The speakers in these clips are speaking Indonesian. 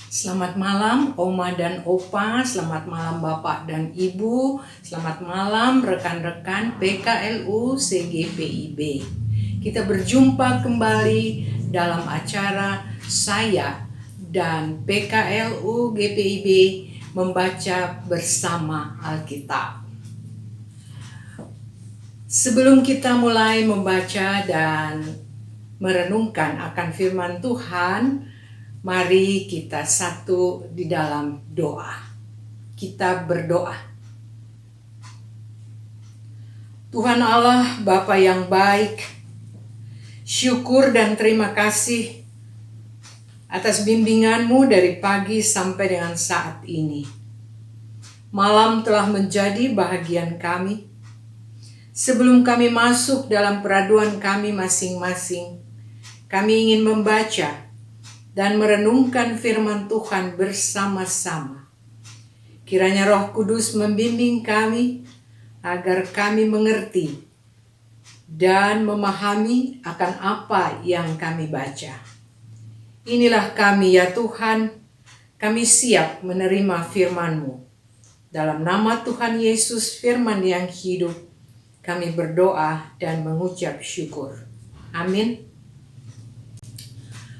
Selamat malam Oma dan Opa, selamat malam Bapak dan Ibu, selamat malam rekan-rekan PKLU CGPIB. Kita berjumpa kembali dalam acara saya dan PKLU GPIB membaca bersama Alkitab. Sebelum kita mulai membaca dan merenungkan akan firman Tuhan, mari kita satu di dalam doa. Kita berdoa. Tuhan Allah, Bapa yang baik, syukur dan terima kasih atas bimbingan-Mu dari pagi sampai dengan saat ini. Malam telah menjadi bahagian kami. Sebelum kami masuk dalam peraduan kami masing-masing, kami ingin membaca dan merenungkan firman Tuhan bersama-sama. Kiranya Roh Kudus membimbing kami agar kami mengerti dan memahami akan apa yang kami baca. Inilah kami ya Tuhan, kami siap menerima firman-Mu. Dalam nama Tuhan Yesus, firman yang hidup, kami berdoa dan mengucap syukur. Amin.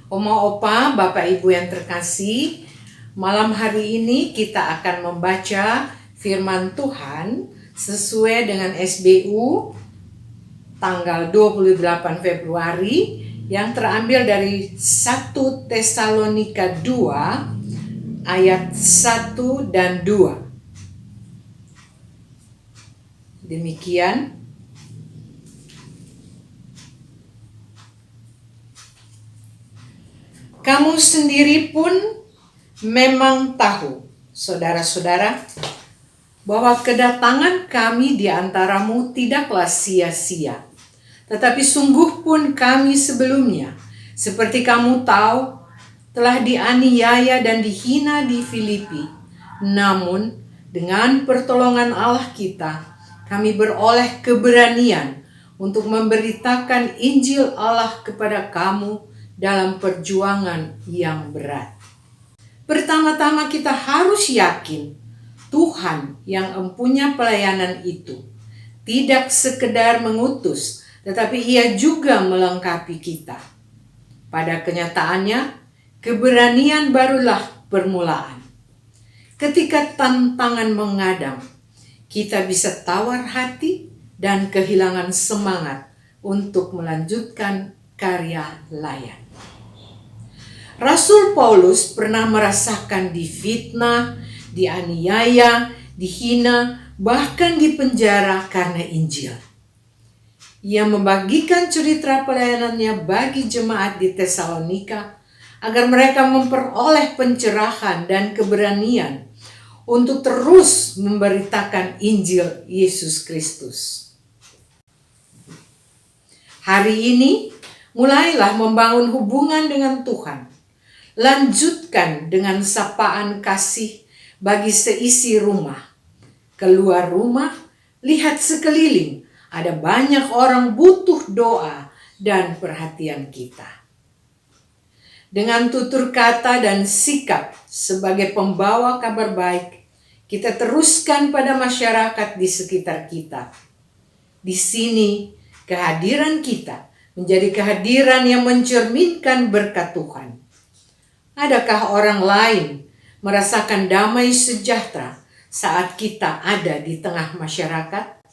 Oma Opa, Bapak Ibu yang terkasih, malam hari ini kita akan membaca firman Tuhan sesuai dengan SBU tanggal 28 Februari yang terambil dari 1 Tesalonika 2 ayat 1 dan 2. Demikian. Kamu sendiri pun memang tahu, saudara-saudara, bahwa kedatangan kami di antaramu tidaklah sia-sia. Tetapi sungguh pun kami sebelumnya, seperti kamu tahu, telah dianiaya dan dihina di Filipi. Namun, dengan pertolongan Allah kita, kami beroleh keberanian untuk memberitakan Injil Allah kepada kamu dalam perjuangan yang berat. Pertama-tama kita harus yakin Tuhan yang empunya pelayanan itu tidak sekedar mengutus, tetapi Ia juga melengkapi kita. Pada kenyataannya, keberanian barulah permulaan. Ketika tantangan mengadang, kita bisa tawar hati dan kehilangan semangat untuk melanjutkan karya layan. Rasul Paulus pernah merasakan difitnah, dianiaya, dihina, bahkan dipenjara karena Injil. Ia membagikan cerita pelayanannya bagi jemaat di Tesalonika agar mereka memperoleh pencerahan dan keberanian untuk terus memberitakan Injil Yesus Kristus. Hari ini, mulailah membangun hubungan dengan Tuhan. Lanjutkan dengan sapaan kasih bagi seisi rumah. Keluar rumah, lihat sekeliling. Ada banyak orang butuh doa dan perhatian kita. Dengan tutur kata dan sikap sebagai pembawa kabar baik, kita teruskan pada masyarakat di sekitar kita. Di sini, kehadiran kita menjadi kehadiran yang mencerminkan berkat Tuhan. Adakah orang lain merasakan damai sejahtera saat kita ada di tengah masyarakat?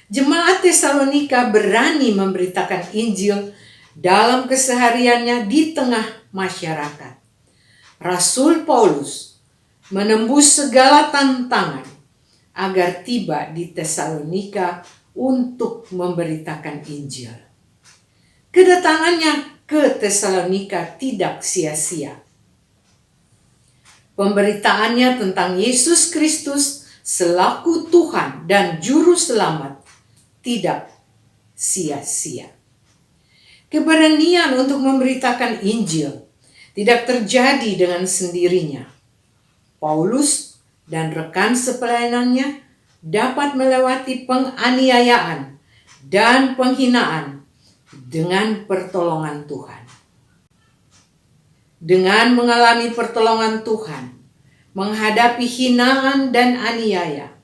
Jemaat Tesalonika berani memberitakan Injil dalam kesehariannya di tengah masyarakat. Rasul Paulus menembus segala tantangan agar tiba di Tesalonika untuk memberitakan Injil. Kedatangannya ke Tesalonika tidak sia-sia. Pemberitaannya tentang Yesus Kristus selaku Tuhan dan Juru Selamat tidak sia-sia. Keberanian untuk memberitakan Injil tidak terjadi dengan sendirinya. Paulus dan rekan sepelayanannya dapat melewati penganiayaan dan penghinaan dengan pertolongan Tuhan. Dengan mengalami pertolongan Tuhan, menghadapi hinaan dan aniaya,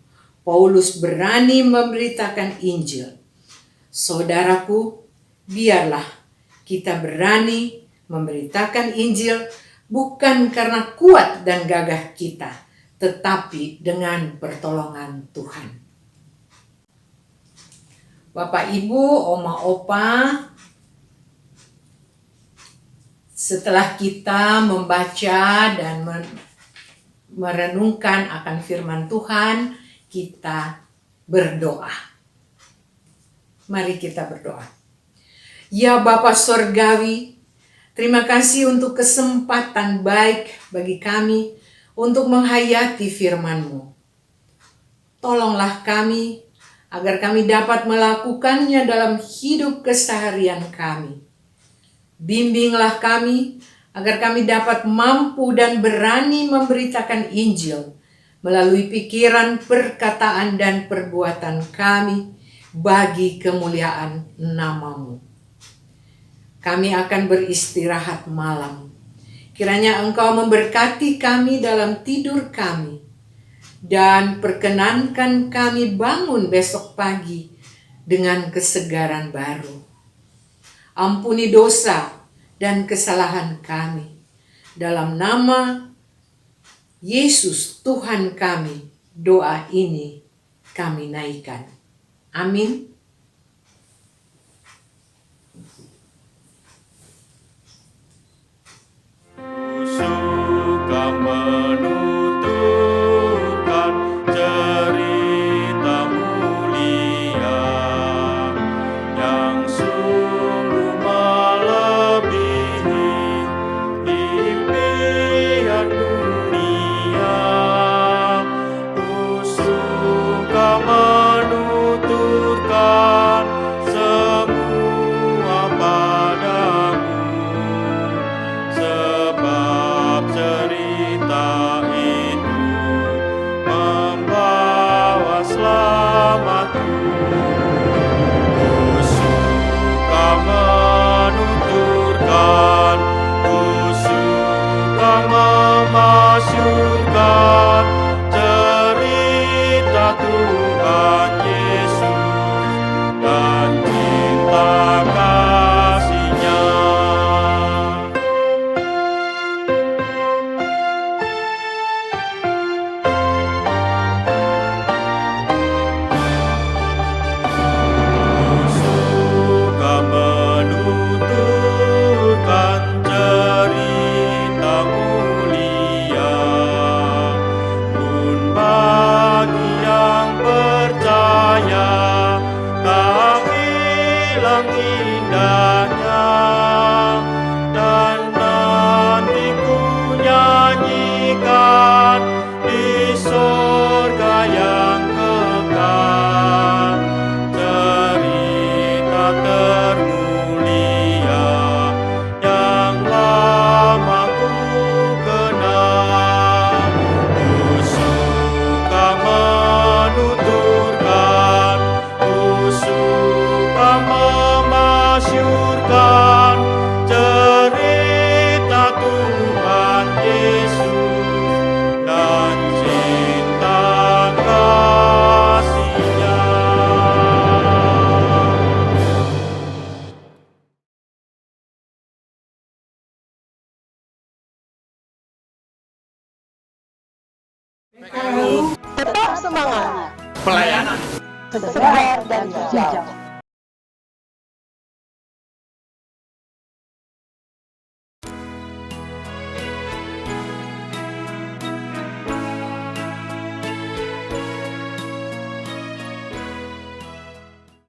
Paulus berani memberitakan Injil. Saudaraku, biarlah kita berani memberitakan Injil bukan karena kuat dan gagah kita, tetapi dengan pertolongan Tuhan. Bapak, Ibu, Oma, Opa, setelah kita membaca dan merenungkan akan firman Tuhan, kita berdoa. Mari kita berdoa. Ya Bapa Surgawi, terima kasih untuk kesempatan baik bagi kami untuk menghayati firman-Mu. Tolonglah kami agar kami dapat melakukannya dalam hidup keseharian kami. Bimbinglah kami agar kami dapat mampu dan berani memberitakan Injil melalui pikiran, perkataan, dan perbuatan kami bagi kemuliaan nama-Mu. Kami akan beristirahat malam. Kiranya Engkau memberkati kami dalam tidur kami dan perkenankan kami bangun besok pagi dengan kesegaran baru. Ampuni dosa dan kesalahan kami. Dalam nama Yesus Tuhan kami, doa ini kami naikkan. Amin. Suka menuturkan cerita mulia yang sungguh melebihi impian dunia. Ku suka menuturkan semua padamu, sebab cerita itu membawa selamatku. Ku suka menuturkan, ku suka memasyurkan cerita Tuhan Yesus dan cinta kasih-Nya. Suka menuturkan cerita mulia, pun bagi yang percaya tak hilang indahnya, dan nanti ku nyanyikan di sorga yang kekal cerita termulia yang lama ku kenal. Ku suka menuturkan, ku suka memasyurkan cerita Tuhan Yesus dan cinta kasih-Nya. Tetap semangat, Pelayanan segar dan hijau.